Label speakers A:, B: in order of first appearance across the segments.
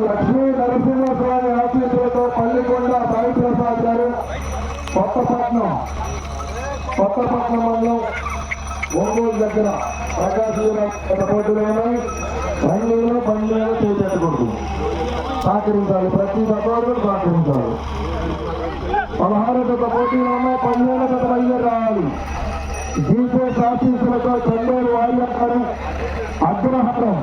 A: లక్ష్మీ నరసింహస్వామి ఆశీస్సులతో పల్లికొండ సాయి ప్రసాద్ గారు కొత్తపట్నం మండలం ఒంగోలు దగ్గర ప్రకాశం పోటీలు ఉన్నాయి. రంగులు బండ్లు చేపెట్టకూడదు, సహకరించాలి. ప్రతి సభకు సహకరించాలి. 16 జత పోటీలు ఉన్నాయి. 17 జత బయలుదేరి రావాలి. జీపీఎస్ ఆశీస్సులతో చెండూరు వారియర్ గారు అగ్రహారం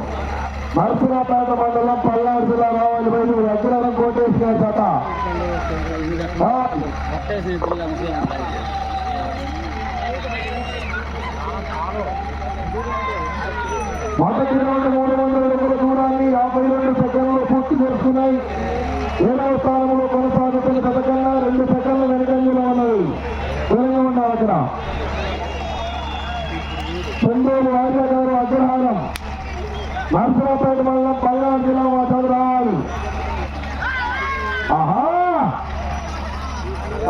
A: నరసరాపేట మండలం పల్నాడు జిల్లా రావాలి. బయలు అగ్రహారం కోటేష్ గారి జత మొదటి రౌండ్ 300 అడుగుల దూరాన్ని 52 సెకండ్లు పూర్తి చేస్తున్నాయి. 7వ స్థానంలో కొనసాగుతున్న గత కన్నా 2 సెకండ్లు వెనుకంజలో ఉన్నది. దూరంగా ఉండాలి. అక్కడ చెండూరు వార్య గారు అగ్రహారం నరసరాపేట మండలం పల్నాడు జిల్లా వాసాలు రావాలి. ఆహా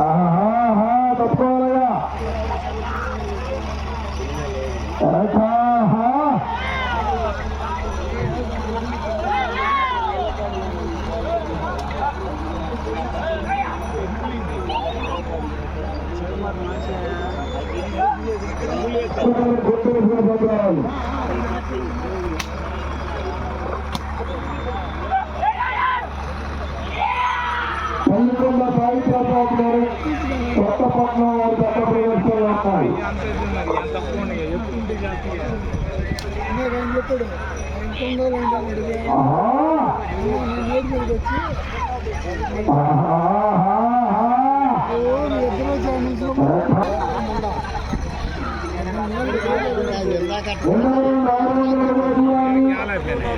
A: ఆహా తప్పుకోవాలగా పల్లికొండ సాయి ప్రసాద్ గారు కొత్తపట్నం వారి గత ప్రదర్శనలు ఉన్నాయి.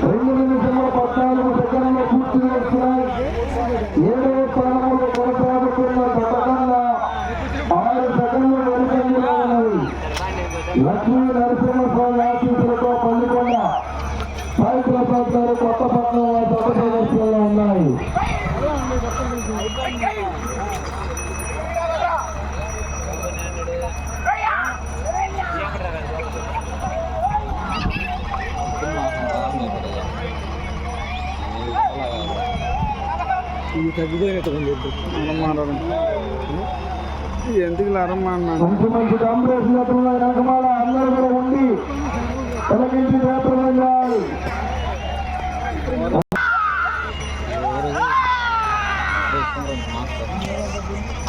A: రెండు నిమిషంలో 14 సెకండ్లు పూర్తి చేస్తున్నాయి. 7వ స్థానంలో కొనసాగుతున్న గతకన్నా 6 సెకండ్లు వెనుకంజలో ఉన్నది. లక్ష్మీ నరసింహస్వామి ఆశీస్సులతో పల్లికొండ సాయి ప్రసాద్ గారు కొత్తపట్నం వారి గత ప్రదర్శనలో ఉన్నాయి.
B: ఎందుకు
A: మంచి మంచి కాంగ్రెస్ నేతలు వెనకమాల అందరూ కూడా ఉండి తొలగించి నేతలు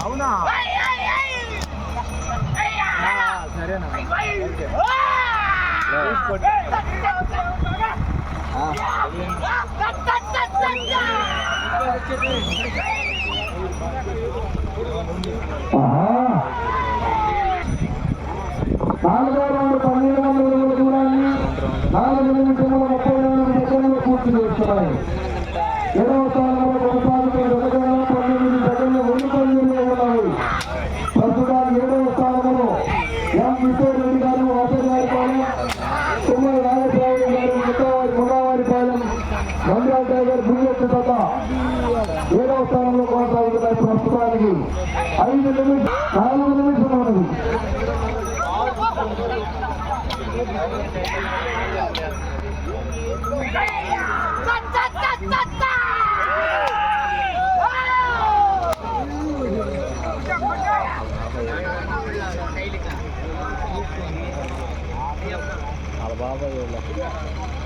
B: అవునా సరేనా
A: నాలుగో రౌండ్ 1200 అడుగుల దూరాన్ని 4 నిమిషముల 34 సెకండ్లు పూర్తి చేస్తున్నాయి. 7వ స్థానంలో కొనసాగుతున్న 9 సెకండ్లు వెనుకంజలో ఉన్నాయి. ప్రస్తుతానికి 7వ స్థానంలో ఎం కిషోర్ రెడ్డి గారు వాసగారిపాలెం, తుమ్మల నాగేశ్వరరావు గారు ముగావారిపాలెం, నంద్యాల టైగర్ బుల్లెట్ జత 7వ స్థానంలో కొనసాగుతున్నాయి. ప్రస్తుతానికి 4 నిమిషం ఉన్నది.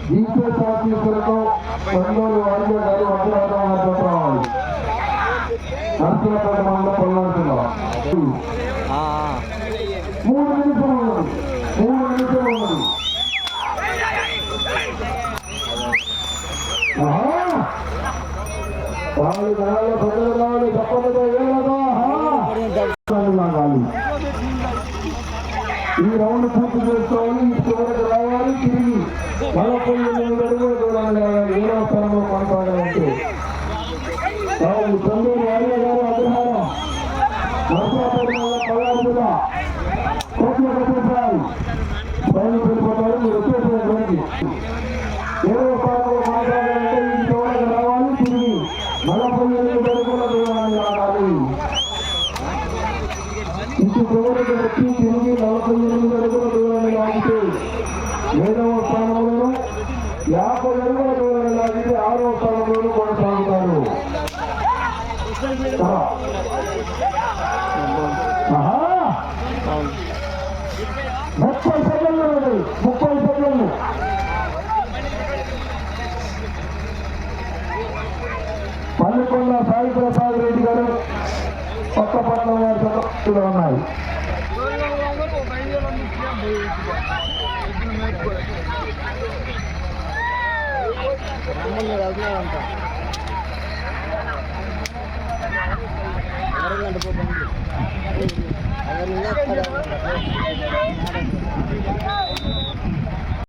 A: జీపీఎస్ ఆఫీసులతో కొన్నూరు వార్య గారు అగ్రహారం రావాలి. నరసింహపేట మండలం పల్నాడు జిల్లా 3 నిమిషాలు ఉన్నది. 3 నిమిషాలు ఉన్నది. వాళ్ళు జనాలు ప్రజలు రావాలి. తప్పనితో ఈ రౌండ్ పూర్తి చేసుకోవాలి. చివరికి రావాలి. తిరిగి 48 అడుగుల దూరాన్ని 7వ స్థానంలో కొనసాగాలంటే చంద్రూరు వార్య గారు అగ్రహారం నరసరాపేట పల్నాడు జిల్లా కోట్లు కట్టేసాయి. పైన వెళ్ళిపోతారు. మీరు వచ్చేసేటువంటి 7వ స్థానంలో కొనసాగాలంటే ఈ చివరికి రావాలి. తిరిగి 48 అడుగుల దూరాన్ని ఆడాలి. ఇంటి చివరికి వచ్చి తిరిగి 48 అడుగుల దూరాన్ని ఆగితే 7వ స్థానంలోను 50 అడుగుల దూరం లాగితే 6వ స్థానంలోను కొనసాగుతారు. ఆహా 30 సెకండ్లు ఉంది. 30 సెకండ్లు. పల్లికొండ సాయి ప్రసాద్ రెడ్డి గారు కొత్తపట్నం వారి సభ్యులు ఉన్నాయి.
B: అంట